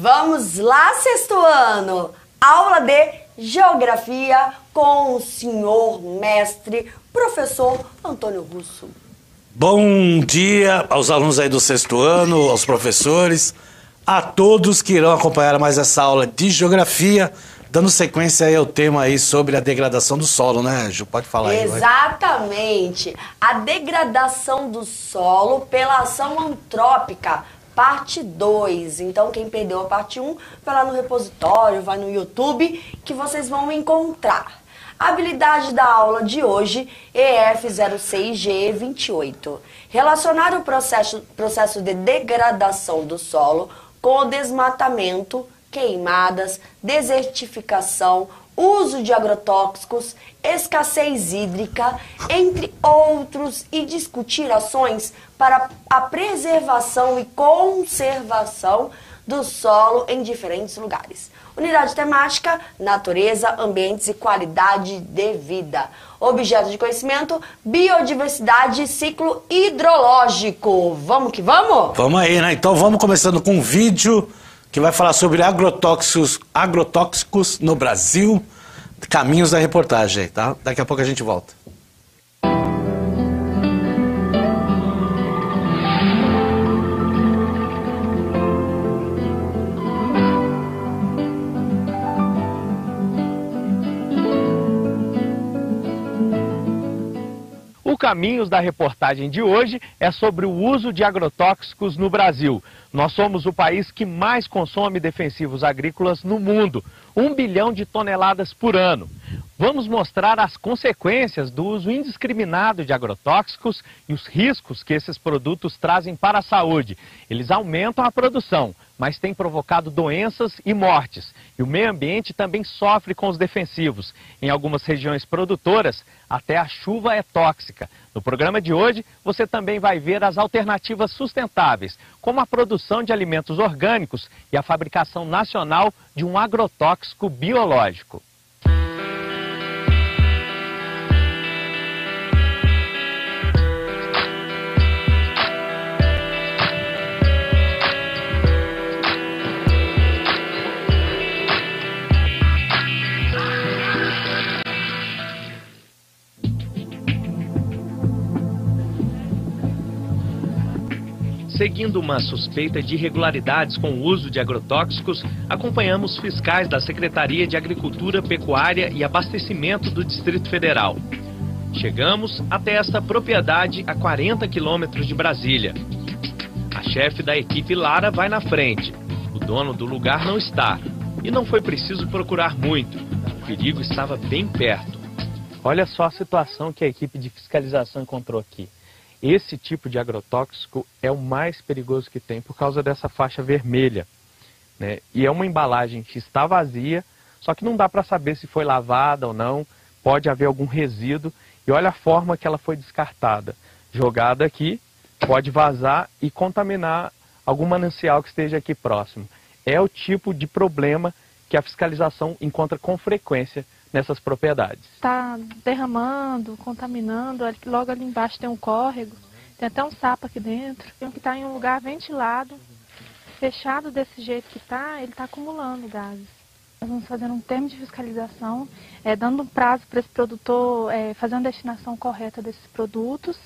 Vamos lá, sexto ano! Aula de Geografia com o senhor mestre, professor Antônio Russo. Bom dia aos alunos aí do sexto ano, aos professores, a todos que irão acompanhar mais essa aula de Geografia, dando sequência aí ao tema aí sobre a degradação do solo, né, Ju? Pode falar aí. Exatamente. A degradação do solo pela ação antrópica, parte 2. Então, quem perdeu a parte 1, vai lá no repositório, vai no YouTube, que vocês vão encontrar. A habilidade da aula de hoje, EF06G28. Relacionar o processo de degradação do solo com o desmatamento, queimadas, desertificação, uso de agrotóxicos, escassez hídrica, entre outros, e discutir ações para a preservação e conservação do solo em diferentes lugares. Unidade temática, natureza, ambientes e qualidade de vida. Objeto de conhecimento, biodiversidade e ciclo hidrológico. Vamos que vamos? Vamos aí, né? Então vamos começando com um vídeo que vai falar sobre agrotóxicos no Brasil, caminhos da reportagem, tá? Daqui a pouco a gente volta. O Caminhos da reportagem de hoje é sobre o uso de agrotóxicos no Brasil. Nós somos o país que mais consome defensivos agrícolas no mundo, 1 bilhão de toneladas por ano. Vamos mostrar as consequências do uso indiscriminado de agrotóxicos e os riscos que esses produtos trazem para a saúde. Eles aumentam a produção, mas têm provocado doenças e mortes. E o meio ambiente também sofre com os defensivos. Em algumas regiões produtoras, até a chuva é tóxica. No programa de hoje, você também vai ver as alternativas sustentáveis, como a produção de alimentos orgânicos e a fabricação nacional de um agrotóxico biológico. Seguindo uma suspeita de irregularidades com o uso de agrotóxicos, acompanhamos fiscais da Secretaria de Agricultura, Pecuária e Abastecimento do Distrito Federal. Chegamos até esta propriedade a 40 quilômetros de Brasília. A chefe da equipe, Lara, vai na frente. O dono do lugar não está. E não foi preciso procurar muito. O perigo estava bem perto. Olha só a situação que a equipe de fiscalização encontrou aqui. Esse tipo de agrotóxico é o mais perigoso que tem por causa dessa faixa vermelha, né? E é uma embalagem que está vazia, só que não dá para saber se foi lavada ou não, pode haver algum resíduo. E olha a forma que ela foi descartada. Jogada aqui, pode vazar e contaminar algum manancial que esteja aqui próximo. É o tipo de problema que a fiscalização encontra com frequência nessas propriedades. Está derramando, contaminando, logo ali embaixo tem um córrego, tem até um sapo aqui dentro. Tem que estar em um lugar ventilado, fechado desse jeito que está, ele está acumulando gases. Nós vamos fazendo um termo de fiscalização, dando um prazo para esse produtor fazer uma destinação correta desses produtos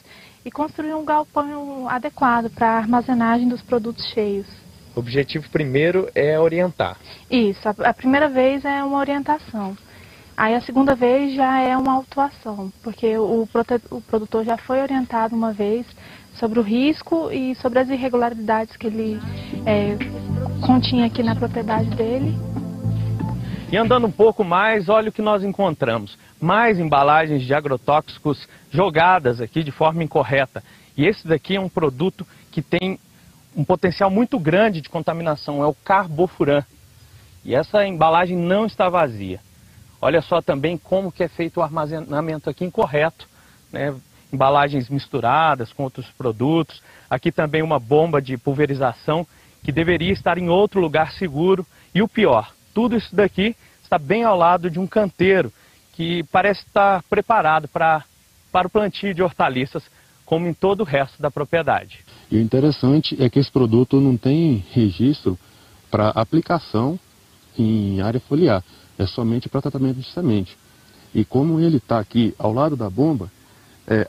e construir um galpão adequado para a armazenagem dos produtos cheios. O objetivo primeiro é orientar. Isso, a primeira vez é uma orientação. Aí a segunda vez já é uma autuação, porque o produtor já foi orientado uma vez sobre o risco e sobre as irregularidades que ele continha aqui na propriedade dele. E andando um pouco mais, olha o que nós encontramos. Mais embalagens de agrotóxicos jogadas aqui de forma incorreta. E esse daqui é um produto que tem um potencial muito grande de contaminação, é o carbofuran. E essa embalagem não está vazia. Olha só também como que é feito o armazenamento aqui incorreto, né? Embalagens misturadas com outros produtos. Aqui também uma bomba de pulverização que deveria estar em outro lugar seguro. E o pior, tudo isso daqui está bem ao lado de um canteiro que parece estar preparado para o plantio de hortaliças, como em todo o resto da propriedade. E o interessante é que esse produto não tem registro para aplicação em área foliar, é somente para tratamento de semente. E como ele está aqui ao lado da bomba,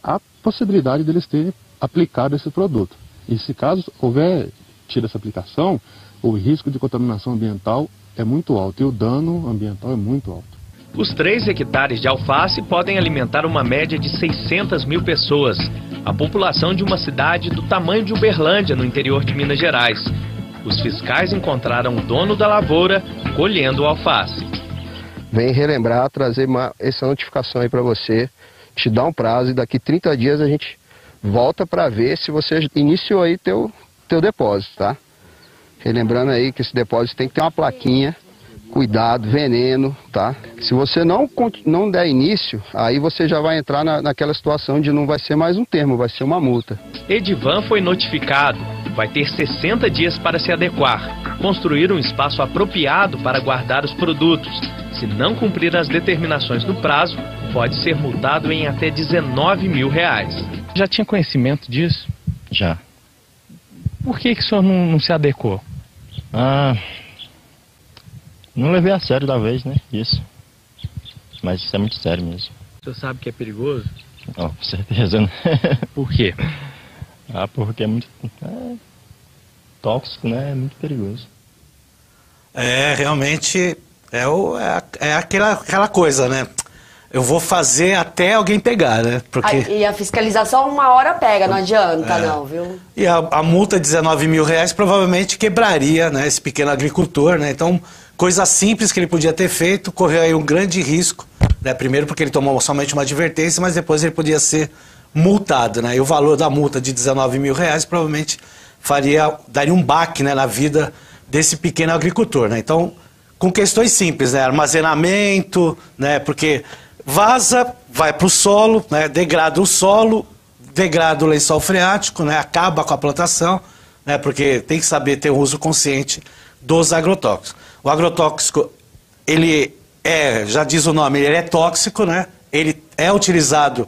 há possibilidade deles terem aplicado esse produto. E se caso houver tido essa aplicação, o risco de contaminação ambiental é muito alto e o dano ambiental é muito alto. Os 3 hectares de alface podem alimentar uma média de 600 mil pessoas, a população de uma cidade do tamanho de Uberlândia, no interior de Minas Gerais. Os fiscais encontraram o dono da lavoura colhendo o alface. Vem relembrar, trazer essa notificação aí para você, te dar um prazo e daqui 30 dias a gente volta para ver se você iniciou aí teu depósito, tá? Relembrando aí que esse depósito tem que ter uma plaquinha, cuidado, veneno, tá? Se você não der início, aí você já vai entrar naquela situação de não vai ser mais um termo, vai ser uma multa. Edivan foi notificado. Vai ter 60 dias para se adequar, construir um espaço apropriado para guardar os produtos. Se não cumprir as determinações do prazo, pode ser multado em até R$19 mil. Já tinha conhecimento disso? Já. Por que o senhor não se adequou? Não levei a sério da vez, né? Isso. Mas isso é muito sério mesmo. O senhor sabe que é perigoso? Não, com certeza, né? Por quê? Porque é muito tóxico, né? É muito perigoso. Realmente é aquela coisa, né? Eu vou fazer até alguém pegar, né? Porque... E a fiscalização uma hora pega, não adianta não, viu? E a multa de R$19 mil provavelmente quebraria, né, esse pequeno agricultor, né? Então, coisa simples que ele podia ter feito, correu aí um grande risco, né? Primeiro porque ele tomou somente uma advertência, mas depois ele podia ser multado, né? E o valor da multa de R$19 mil provavelmente daria um baque, né, na vida desse pequeno agricultor, né? Então, com questões simples, né? Armazenamento, né? Porque vaza, vai para o solo, né? Degrada o solo, degrada o lençol freático, né? Acaba com a plantação, né? Porque tem que saber ter o uso consciente dos agrotóxicos. O agrotóxico, ele já diz o nome, ele é tóxico, né? Ele é utilizado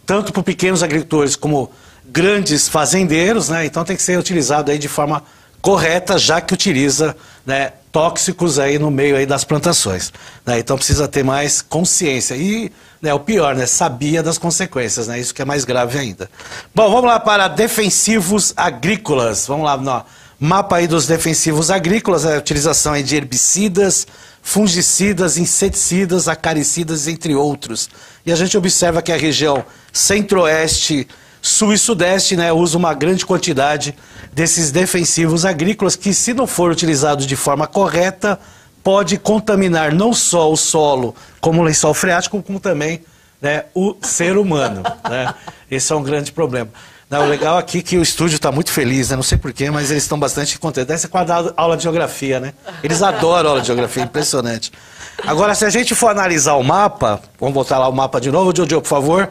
tanto por pequenos agricultores como grandes fazendeiros, né? Então tem que ser utilizado aí de forma correta, já que utiliza, né, tóxicos aí no meio aí das plantações, né? Então precisa ter mais consciência e, né, o pior, né, sabia das consequências, né? Isso que é mais grave ainda. Bom, vamos lá para defensivos agrícolas. Vamos lá no mapa aí dos defensivos agrícolas, a utilização aí de herbicidas, fungicidas, inseticidas, acaricidas, entre outros. E a gente observa que a região centro-oeste, sul e sudeste, né, usa uma grande quantidade desses defensivos agrícolas que, se não for utilizado de forma correta, pode contaminar não só o solo como o lençol freático, como também, né, o ser humano, né? Esse é um grande problema. Não, o legal aqui é que o estúdio está muito feliz, né? Não sei porquê, mas eles estão bastante contentes. Deve ser com a aula de geografia, né? Eles adoram aula de geografia, impressionante. Agora, se a gente for analisar o mapa, vamos botar lá o mapa de novo, Jojo, por favor.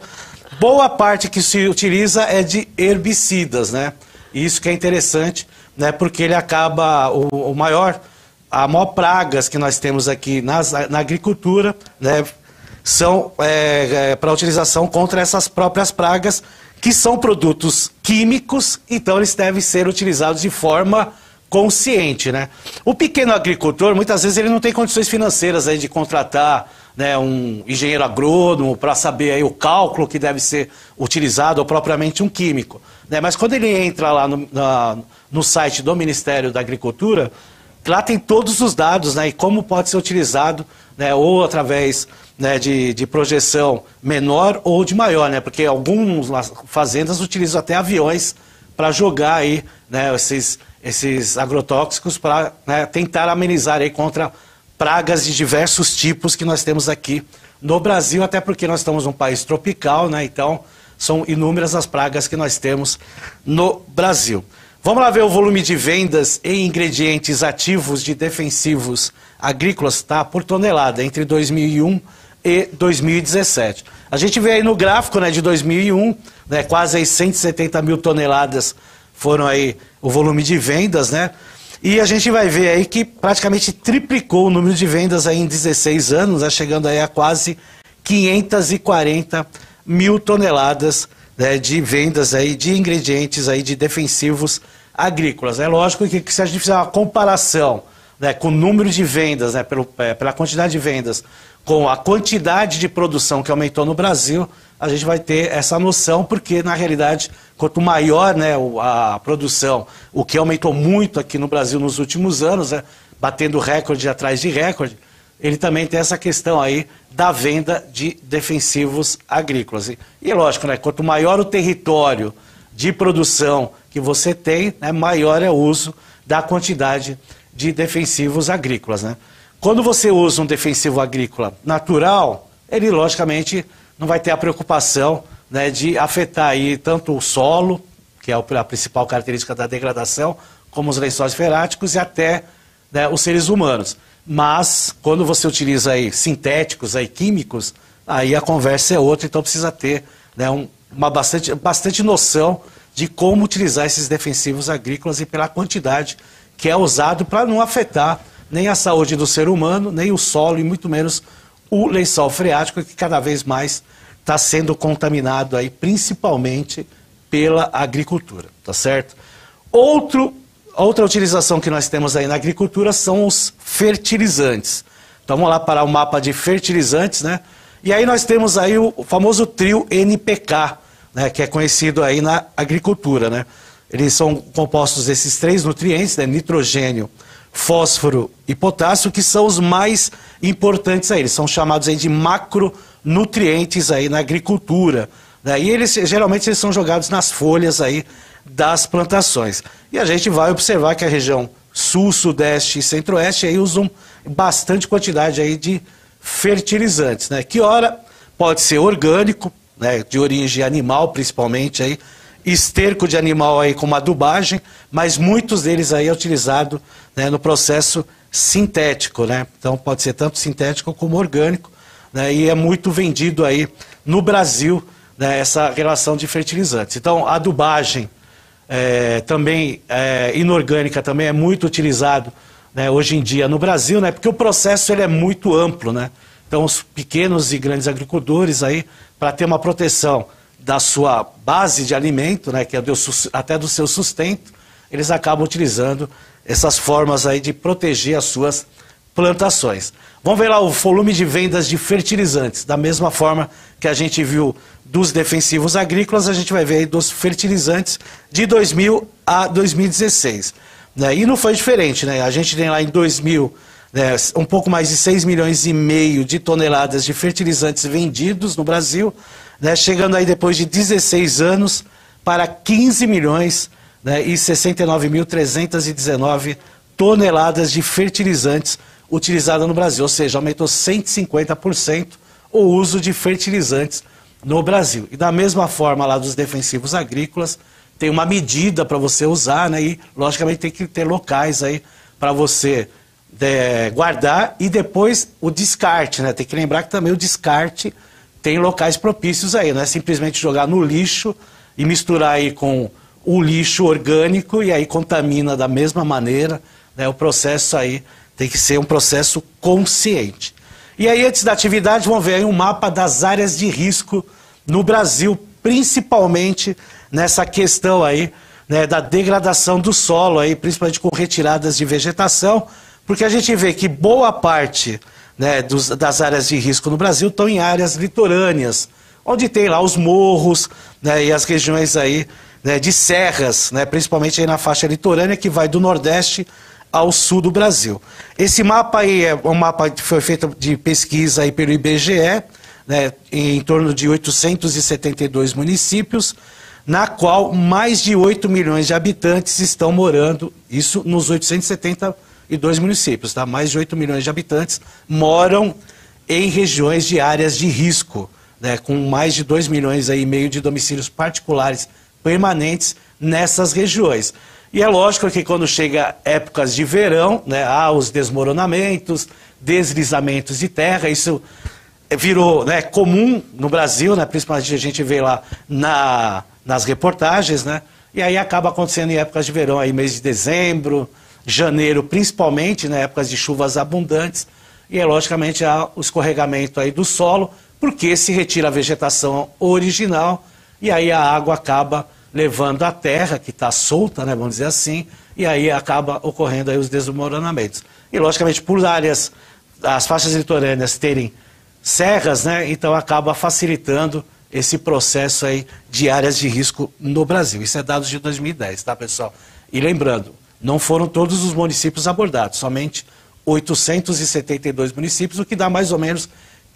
Boa parte que se utiliza é de herbicidas, né? E isso que é interessante, né? Porque ele acaba, a maior pragas que nós temos aqui na agricultura, né? São para utilização contra essas próprias pragas, que são produtos químicos, então eles devem ser utilizados de forma consciente, né? O pequeno agricultor, muitas vezes, ele não tem condições financeiras aí de contratar, né, um engenheiro agrônomo para saber aí o cálculo que deve ser utilizado, ou propriamente um químico, né? Mas quando ele entra lá no site do Ministério da Agricultura, lá tem todos os dados, né, e como pode ser utilizado, né, ou através, né, de projeção menor ou de maior, né, porque algumas fazendas utilizam até aviões para jogar aí, né, esses agrotóxicos para, né, tentar amenizar aí contra pragas de diversos tipos que nós temos aqui no Brasil, até porque nós estamos num país tropical, né, então são inúmeras as pragas que nós temos no Brasil. Vamos lá ver o volume de vendas em ingredientes ativos de defensivos agrícolas, tá, por tonelada entre 2001 e 2017. A gente vê aí no gráfico, né, de 2001, né, quase aí 170 mil toneladas foram aí o volume de vendas, né? E a gente vai ver aí que praticamente triplicou o número de vendas aí em 16 anos, né, chegando aí a quase 540 mil toneladas, né, de vendas aí de ingredientes aí de defensivos agrícolas. É lógico que se a gente fizer uma comparação né, com o número de vendas, né, pela quantidade de vendas, com a quantidade de produção que aumentou no Brasil, a gente vai ter essa noção, porque, na realidade, quanto maior, né, a produção, o que aumentou muito aqui no Brasil nos últimos anos, né, batendo recorde atrás de recorde, ele também tem essa questão aí da venda de defensivos agrícolas. E é lógico, né, quanto maior o território de produção que você tem, né, maior é o uso da quantidade de defensivos agrícolas, né? Quando você usa um defensivo agrícola natural, ele logicamente não vai ter a preocupação, né, de afetar aí tanto o solo, que é a principal característica da degradação, como os lençóis freáticos e até, né, os seres humanos. Mas quando você utiliza aí sintéticos, aí químicos, aí a conversa é outra, então precisa ter, né, bastante noção de como utilizar esses defensivos agrícolas e pela quantidade que é usado para não afetar nem a saúde do ser humano, nem o solo e muito menos o lençol freático, que cada vez mais está sendo contaminado aí, principalmente pela agricultura, tá certo? Outra utilização que nós temos aí na agricultura são os fertilizantes. Então vamos lá para o mapa de fertilizantes, né? E aí nós temos aí o famoso trio NPK, né, que é conhecido aí na agricultura, né? Eles são compostos desses 3 nutrientes, né, nitrogênio, fósforo e potássio, que são os mais importantes aí. Eles são chamados aí de macronutrientes aí na agricultura, né? E geralmente eles são jogados nas folhas aí das plantações. E a gente vai observar que a região sul, sudeste e centro-oeste aí usam bastante quantidade aí de fertilizantes, né? Que ora pode ser orgânico, né, de origem animal principalmente aí, esterco de animal aí como adubagem, mas muitos deles aí é utilizado, né, no processo sintético, né? Então pode ser tanto sintético como orgânico, né, e é muito vendido aí no Brasil, né, essa relação de fertilizantes. Então a adubagem também inorgânica também é muito utilizado, né, hoje em dia no Brasil, né, porque o processo ele é muito amplo, né? Então os pequenos e grandes agricultores aí, para ter uma proteção da sua base de alimento, né, que é até do seu sustento, eles acabam utilizando essas formas aí de proteger as suas plantações. Vamos ver lá o volume de vendas de fertilizantes. Da mesma forma que a gente viu dos defensivos agrícolas, a gente vai ver aí dos fertilizantes de 2000 a 2016. Né? E não foi diferente, né? A gente tem lá em 2000, né, um pouco mais de 6,5 milhões de toneladas de fertilizantes vendidos no Brasil, né, chegando aí depois de 16 anos para 15 milhões, né, e 69.319 toneladas de fertilizantes utilizadas no Brasil, ou seja, aumentou 150% o uso de fertilizantes no Brasil. E da mesma forma lá dos defensivos agrícolas, tem uma medida para você usar, né, e logicamente tem que ter locais aí para você guardar e depois o descarte, né? Tem que lembrar que também o descarte tem locais propícios aí, não é simplesmente jogar no lixo e misturar aí com o lixo orgânico e aí contamina da mesma maneira, né? O processo aí tem que ser um processo consciente. E aí, antes da atividade, vamos ver aí um mapa das áreas de risco no Brasil, principalmente nessa questão aí, né, da degradação do solo aí, principalmente com retiradas de vegetação, porque a gente vê que boa parte, né, das áreas de risco no Brasil estão em áreas litorâneas, onde tem lá os morros, né, e as regiões aí, né, de serras, né, principalmente aí na faixa litorânea que vai do Nordeste ao sul do Brasil. Esse mapa aí é um mapa que foi feito de pesquisa aí pelo IBGE, né, em torno de 872 municípios, na qual mais de 8 milhões de habitantes estão morando, isso nos 872 municípios, tá? Mais de 8 milhões de habitantes moram em regiões de áreas de risco, né, com mais de 2,5 milhões aí, de domicílios particulares permanentes nessas regiões. E é lógico que quando chega épocas de verão, né, há os desmoronamentos, deslizamentos de terra, isso virou, né, comum no Brasil, né, principalmente a gente vê lá nas reportagens, né, e aí acaba acontecendo em épocas de verão, aí mês de dezembro, janeiro principalmente, né, épocas de chuvas abundantes, e é logicamente há o escorregamento aí do solo, porque se retira a vegetação original, e aí a água acaba levando a terra, que está solta, né, vamos dizer assim, e aí acaba ocorrendo aí os desmoronamentos. e logicamente por áreas, as faixas litorâneas terem serras, né, então acaba facilitando esse processo aí de áreas de risco no Brasil. Isso é dados de 2010, tá, pessoal? E lembrando, não foram todos os municípios abordados, somente 872 municípios, o que dá mais ou menos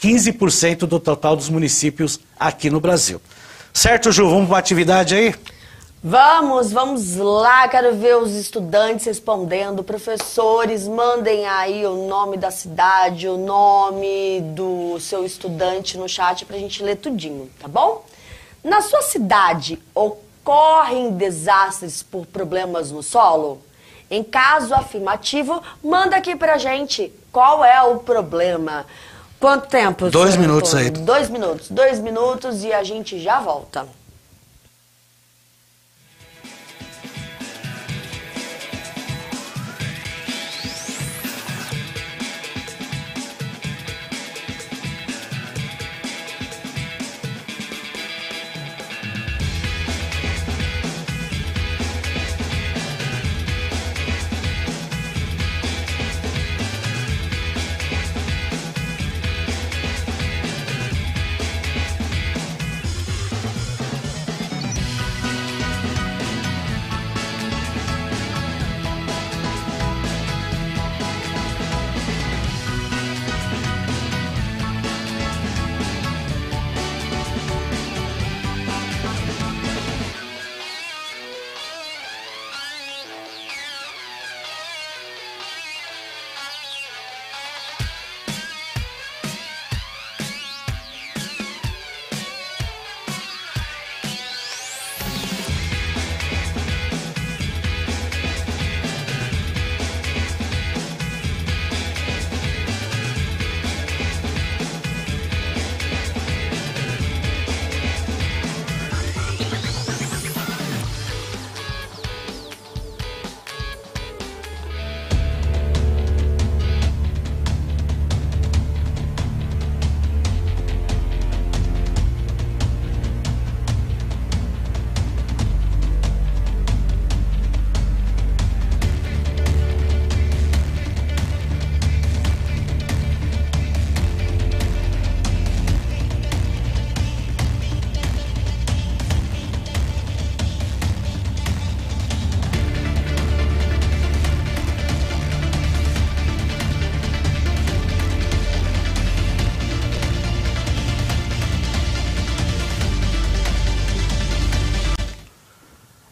15% do total dos municípios aqui no Brasil. Certo, Ju? Vamos para a atividade aí? Vamos lá, quero ver os estudantes respondendo. Professores, mandem aí o nome da cidade, o nome do seu estudante no chat pra gente ler tudinho, tá bom? Na sua cidade, ocorrem desastres por problemas no solo? Em caso afirmativo, manda aqui pra gente qual é o problema. Quanto tempo? 2 minutos aí. 2 minutos. 2 minutos e a gente já volta.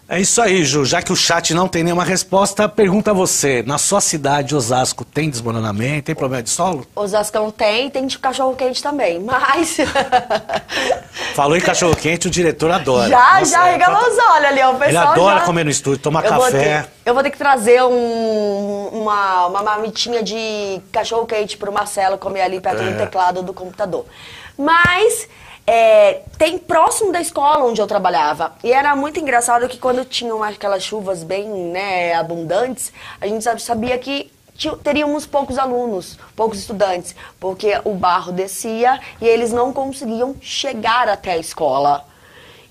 É isso aí, Ju. Já que o chat não tem nenhuma resposta, pergunta a você. Na sua cidade, Osasco, tem desmoronamento? Tem problema de solo? Osasco tem de cachorro-quente também, mas... Falou em cachorro-quente, o diretor adora. Já regalou os olhos ali, o pessoal. Ele adora já... comer no estúdio, tomar café. Eu vou ter que trazer uma marmitinha de cachorro-quente pro Marcelo comer ali perto do teclado do computador. Mas... tem próximo da escola onde eu trabalhava. E era muito engraçado que quando tinham aquelas chuvas bem, né, abundantes, a gente sabia que teríamos poucos alunos, poucos estudantes, porque o barro descia e eles não conseguiam chegar até a escola.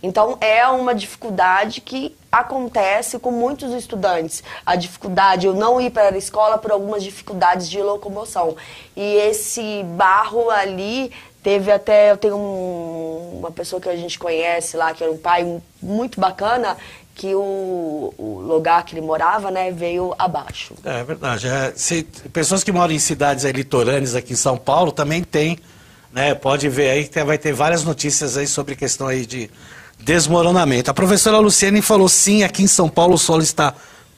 Então é uma dificuldade que acontece com muitos estudantes. A dificuldade de eu não ir para a escola por algumas dificuldades de locomoção. E esse barro ali... Teve até, eu tenho uma pessoa que a gente conhece lá, que era um pai muito bacana, que o lugar que ele morava, né, veio abaixo. É verdade. Pessoas que moram em cidades aí, litorâneas aqui em São Paulo também tem, né, pode ver aí que vai ter várias notícias aí sobre questão aí de desmoronamento. A professora Luciane falou sim, aqui em São Paulo o solo está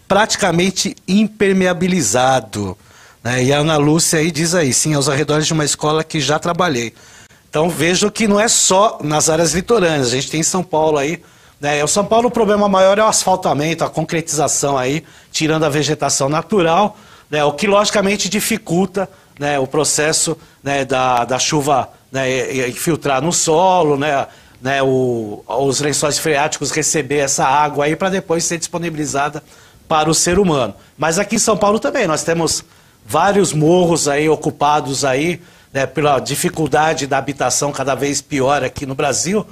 praticamente impermeabilizado. Né, e a Ana Lúcia aí diz aí, sim, aos arredores de uma escola que já trabalhei. Então vejo que não é só nas áreas litorâneas, a gente tem em São Paulo aí, né? O São Paulo o problema maior é o asfaltamento, a concretização aí, tirando a vegetação natural, né? O que logicamente dificulta, né, o processo, né, da chuva, né, infiltrar no solo, né, os lençóis freáticos receber essa água aí para depois ser disponibilizada para o ser humano. Mas aqui em São Paulo também nós temos vários morros aí ocupados aí, né, pela dificuldade da habitação cada vez pior aqui no Brasil,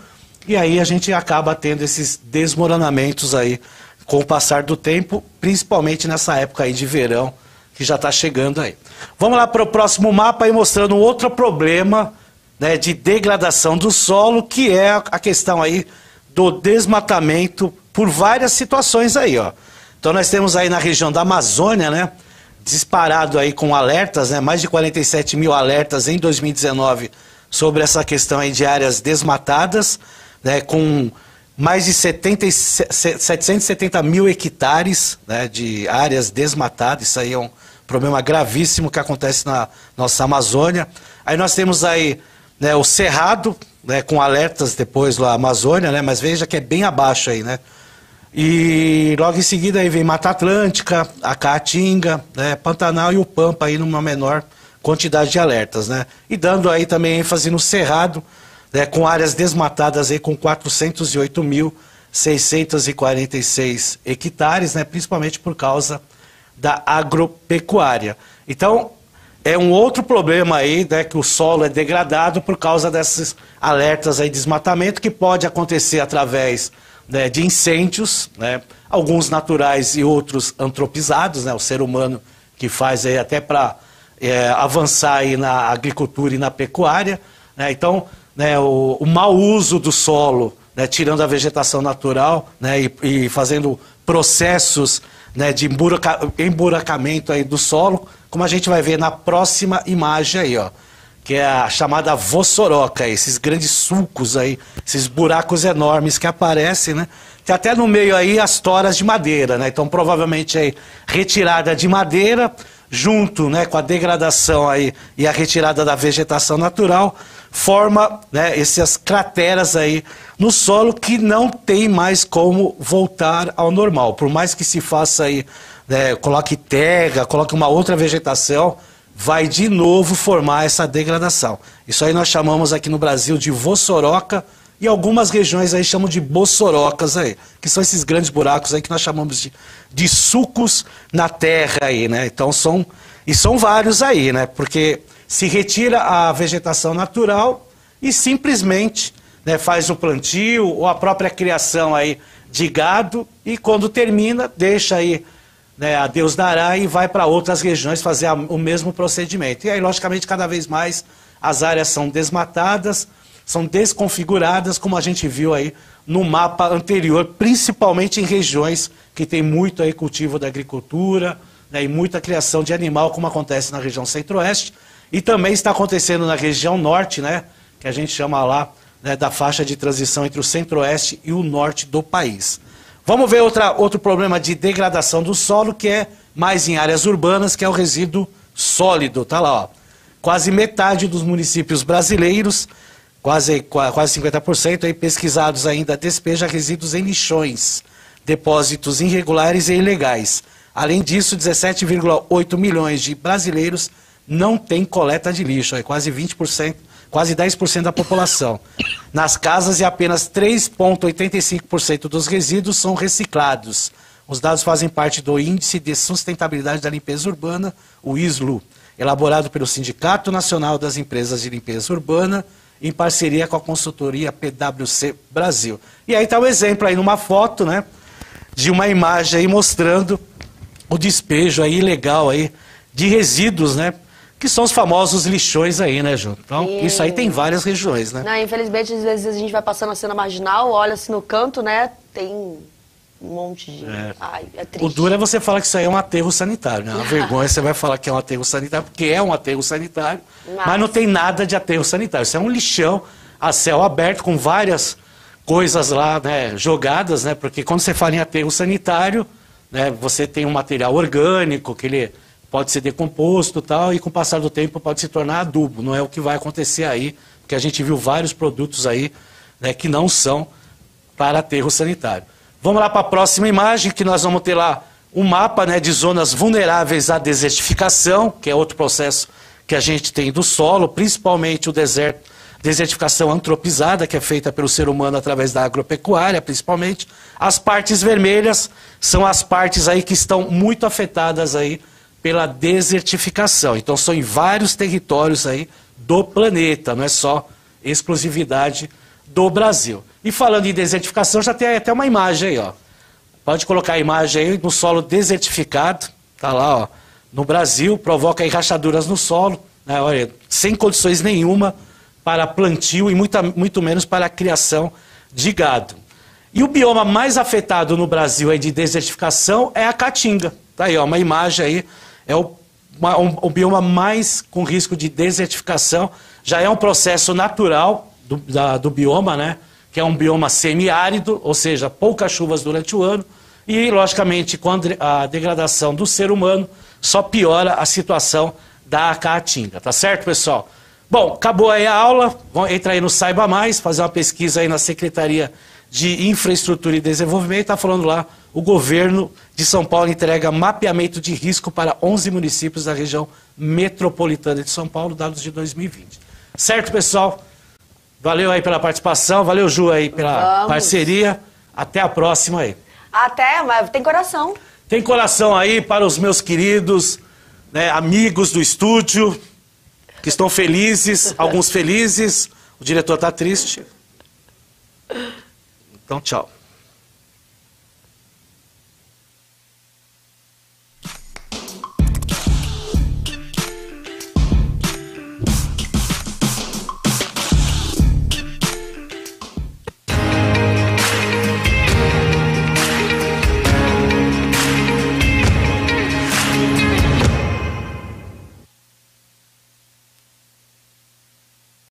e aí a gente acaba tendo esses desmoronamentos aí com o passar do tempo, principalmente nessa época aí de verão, que já está chegando aí. Vamos lá para o próximo mapa aí mostrando um outro problema, né, de degradação do solo, que é a questão aí do desmatamento por várias situações aí, ó. Então nós temos aí na região da Amazônia, né, disparado aí com alertas, né, mais de 47 mil alertas em 2019 sobre essa questão aí de áreas desmatadas, né, com mais de 770 mil hectares, né, de áreas desmatadas. Isso aí é um problema gravíssimo que acontece na nossa Amazônia. Aí nós temos aí, né, o Cerrado, né, com alertas depois lá Amazônia, né, mas veja que é bem abaixo aí, né. E logo em seguida aí vem Mata Atlântica, a Caatinga, né, Pantanal e o Pampa aí numa menor quantidade de alertas, né. E dando aí também ênfase no Cerrado, né, com áreas desmatadas aí com 408.646 hectares, né, principalmente por causa da agropecuária. Então, é um outro problema aí, né, que o solo é degradado por causa desses alertas aí de desmatamento, que pode acontecer através, né, de incêndios, né, alguns naturais e outros antropizados, né, o ser humano que faz aí até para avançar aí na agricultura e na pecuária, né. Então, né, o mau uso do solo, né, tirando a vegetação natural, né, e fazendo processos, né, de emburacamento aí do solo, como a gente vai ver na próxima imagem aí, ó, que é a chamada vossoroca, esses grandes sulcos aí, esses buracos enormes que aparecem, né, tem até no meio aí as toras de madeira, né, então provavelmente aí retirada de madeira, junto, né, com a degradação aí e a retirada da vegetação natural, forma, né, essas crateras aí no solo que não tem mais como voltar ao normal. Por mais que se faça aí, né, coloque terra, coloque uma outra vegetação, vai de novo formar essa degradação. Isso aí nós chamamos aqui no Brasil de vossoroca, e algumas regiões aí chamam de bossorocas aí, que são esses grandes buracos aí que nós chamamos de sulcos na terra aí, né? Então são vários aí, né? Porque se retira a vegetação natural e simplesmente, né, faz o plantio ou a própria criação aí de gado, e quando termina, deixa aí, né, a Deus dará, e vai para outras regiões fazer o mesmo procedimento. E aí, logicamente, cada vez mais as áreas são desmatadas, são desconfiguradas, como a gente viu aí no mapa anterior, principalmente em regiões que tem muito aí cultivo da agricultura, né, e muita criação de animal, como acontece na região centro-oeste, e também está acontecendo na região norte, né, que a gente chama lá, né, da faixa de transição entre o centro-oeste e o norte do país. Vamos ver outro problema de degradação do solo, que é mais em áreas urbanas, que é o resíduo sólido. Tá lá, ó. Quase metade dos municípios brasileiros, quase 50%, aí pesquisados ainda, despeja resíduos em lixões, depósitos irregulares e ilegais. Além disso, 17,8 milhões de brasileiros não têm coleta de lixo, aí quase 20%, quase 10% da população. Nas casas, e apenas 3,85% dos resíduos são reciclados. Os dados fazem parte do Índice de Sustentabilidade da Limpeza Urbana, o ISLU, elaborado pelo Sindicato Nacional das Empresas de Limpeza Urbana, em parceria com a consultoria PwC Brasil. E aí está o exemplo aí numa foto, né, de uma imagem aí mostrando o despejo aí ilegal aí de resíduos, né, que são os famosos lixões aí, né, Ju? Então, isso aí tem várias regiões, né? Não, infelizmente, às vezes a gente vai passando a cena marginal, olha-se no canto, né, tem um monte de... Ai, é triste. O duro é você falar que isso aí é um aterro sanitário, né? A vergonha você vai falar que é um aterro sanitário, porque é um aterro sanitário, mas não tem nada de aterro sanitário. Isso é um lixão a céu aberto, com várias coisas lá, né, jogadas, né? Porque quando você fala em aterro sanitário, né, você tem um material orgânico, que ele pode ser decomposto e tal, e com o passar do tempo pode se tornar adubo. Não é o que vai acontecer aí, porque a gente viu vários produtos aí, né, que não são para aterro sanitário. Vamos lá para a próxima imagem, que nós vamos ter lá um mapa, né, de zonas vulneráveis à desertificação, que é outro processo que a gente tem do solo, principalmente o desertificação antropizada, que é feita pelo ser humano através da agropecuária, principalmente. As partes vermelhas são as partes aí que estão muito afetadas aí pela desertificação. Então são em vários territórios aí do planeta, não é só exclusividade do Brasil. E falando em desertificação, já tem até uma imagem aí, ó. Pode colocar a imagem aí no solo desertificado, tá lá, ó, no Brasil, provoca aí rachaduras no solo, né, olha, sem condições nenhuma para plantio e muito menos para a criação de gado. E o bioma mais afetado no Brasil aí de desertificação é a Caatinga. Tá aí, ó, uma imagem aí, é o bioma mais com risco de desertificação. Já é um processo natural do bioma, né? Que é um bioma semiárido, ou seja, poucas chuvas durante o ano. E, logicamente, com a degradação do ser humano, só piora a situação da Caatinga. Tá certo, pessoal? Bom, acabou aí a aula. Entra aí no Saiba Mais, fazer uma pesquisa aí na Secretaria de Infraestrutura e Desenvolvimento. Está falando lá, o governo de São Paulo entrega mapeamento de risco para 11 municípios da região metropolitana de São Paulo, dados de 2020. Certo, pessoal? Valeu aí pela participação, valeu, Ju, aí pela parceria. Até a próxima aí. Até, mas tem coração. Tem coração aí para os meus queridos, né, amigos do estúdio, que estão felizes, alguns felizes. O diretor está triste. Então, tchau.